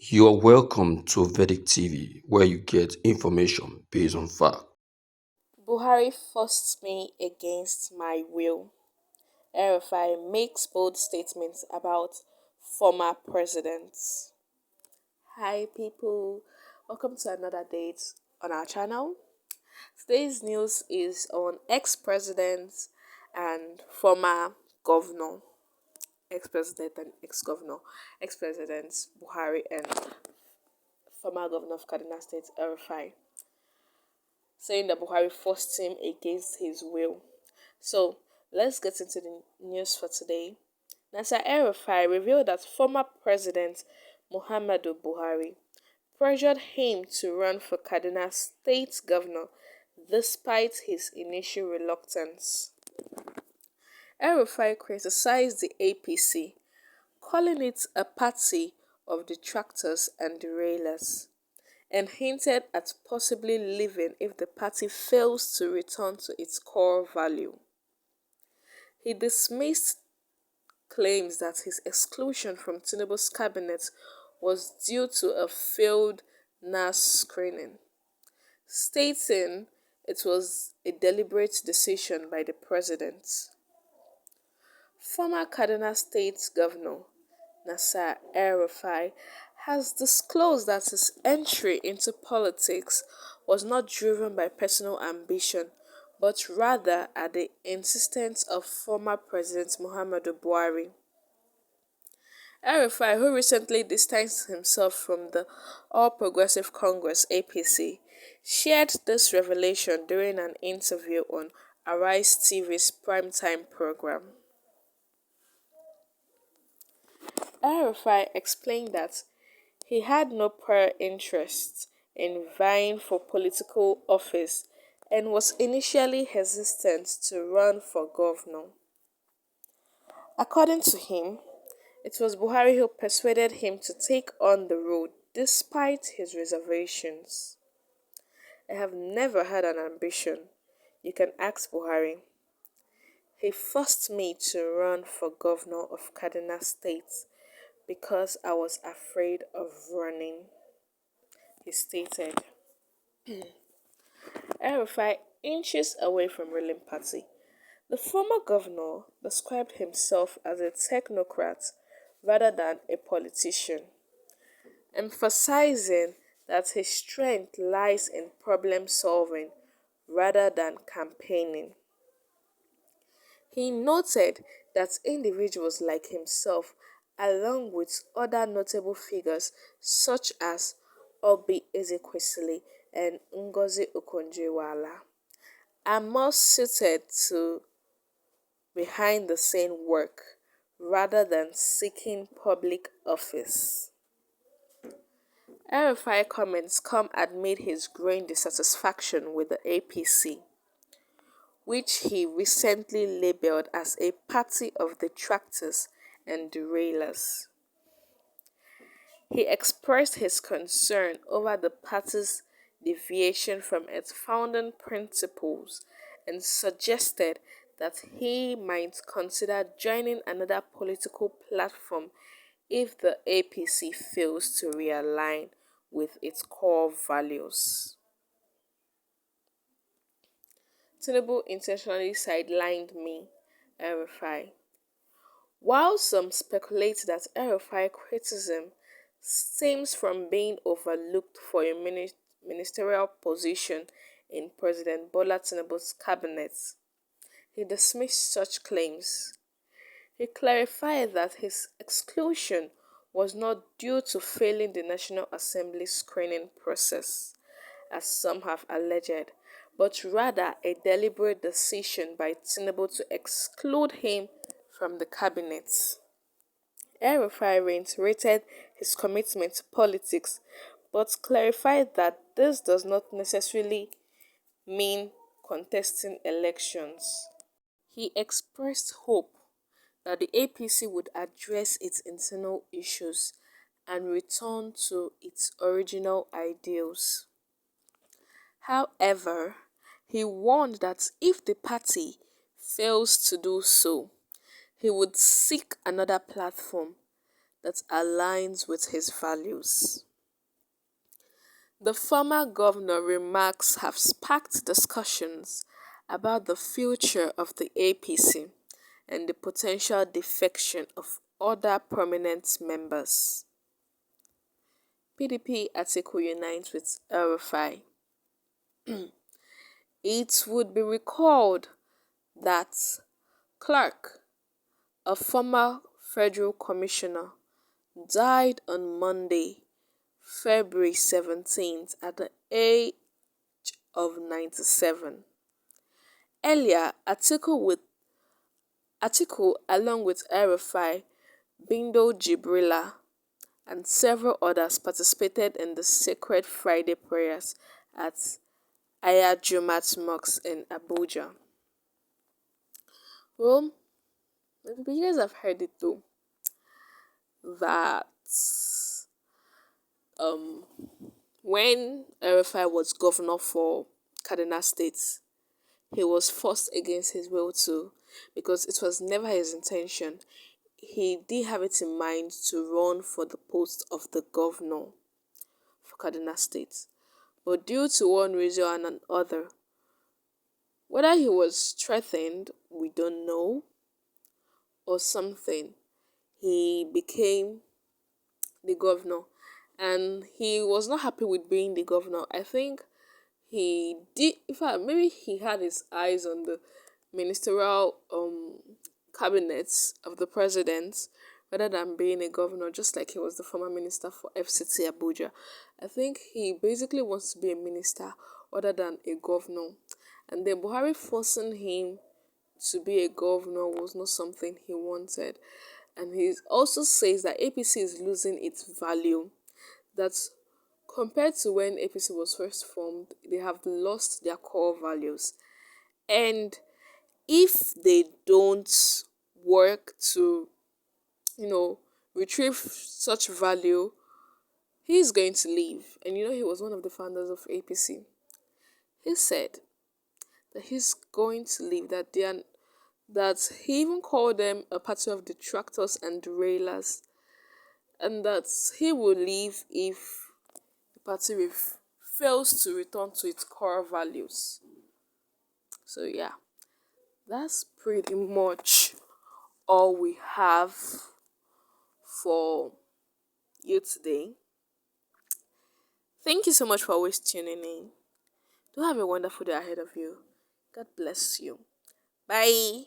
You are welcome to Vedic TV, where you get information based on fact. Buhari forced me against my will. El-Rufai makes bold statements about former presidents. Hi people, welcome to another date on our channel. Today's news is on ex-president and former governor, ex-president and ex-governor, ex-president Buhari and former governor of Kaduna State El-Rufai, saying that Buhari forced him against his will. So let's get into the news for today. Nasser El-Rufai revealed that former President Muhammadu Buhari pressured him to run for Kaduna State Governor despite his initial reluctance. El-Rufai criticized the APC, calling it a party of detractors and derailers, and hinted at possibly leaving if the party fails to return to its core value. He dismissed claims that his exclusion from Tinubu's cabinet was due to a failed NAS screening, stating it was a deliberate decision by the president. Former Kaduna State Governor Nasser El-Rufai has disclosed that his entry into politics was not driven by personal ambition, but rather at the insistence of former President Muhammadu Buhari. El-Rufai, who recently distanced himself from the All Progressive Congress (APC), shared this revelation during an interview on Arise TV's primetime program. El-Rufai explained that he had no prior interest in vying for political office and was initially hesitant to run for governor. According to him, it was Buhari who persuaded him to take on the road despite his reservations. I have never had an ambition. You can ask Buhari. He forced me to run for governor of Kaduna State because I was afraid of running, he stated. El-Rufai inches away from ruling party. The former governor described himself as a technocrat rather than a politician, emphasizing that his strength lies in problem solving rather than campaigning. He noted that individuals like himself, along with other notable figures such as Obi Ezekwesili and Ngozi Okonjo-Iweala, are more suited to behind-the-scene work rather than seeking public office. El-Rufai comments come amid his growing dissatisfaction with the APC, which he recently labeled as a party of detractors and derailers. He expressed his concern over the party's deviation from its founding principles and suggested that he might consider joining another political platform if the APC fails to realign with its core values. Tinubu intentionally sidelined me, El-Rufai. While some speculate that El-Rufai criticism stems from being overlooked for a ministerial position in President Bola Tinubu's cabinet, he dismissed such claims. He clarified that his exclusion was not due to failing the National Assembly screening process, as some have alleged, but rather a deliberate decision by Tinubu to exclude him from the cabinet. El-Rufai reiterated his commitment to politics, but clarified that this does not necessarily mean contesting elections. He expressed hope that the APC would address its internal issues and return to its original ideals. However, he warned that if the party fails to do so, he would seek another platform that aligns with his values. The former governor remarks have sparked discussions about the future of the APC and the potential defection of other prominent members. PDP Atiku unites with El-Rufai. It would be recalled that Clark, a former federal commissioner, died on Monday, February 17th at the age of 97. Earlier, Atiku along with El-Rufai, Bindo Jibrila, and several others participated in the Sacred Friday prayers at Jumat Mosque in Abuja. Well, maybe you guys have heard it too, that um when El-Rufai was governor for Kaduna State, he was forced against his will too, because it was never his intention. He did have it in mind to run for the post of the governor for Kaduna State. But due to one reason and another, whether he was threatened, we don't know, or something, he became the governor. And he was not happy with being the governor. I think he did, in fact, maybe he had his eyes on the ministerial cabinets of the president rather than being a governor, just like he was the former minister for FCT Abuja. I think he basically wants to be a minister other than a governor. And then Buhari forcing him to be a governor was not something he wanted. And he also says that APC is losing its value. That compared to when APC was first formed, they have lost their core values. And if they don't work to, retrieve such value, he's going to leave. And he was one of the founders of APC. He said that he's going to leave, that he even called them a party of detractors and derailers, and that he will leave if the party fails to return to its core values. So yeah, that's pretty much all we have for you today. Thank you so much for always tuning in. Do have a wonderful day ahead of you. God bless you. Bye.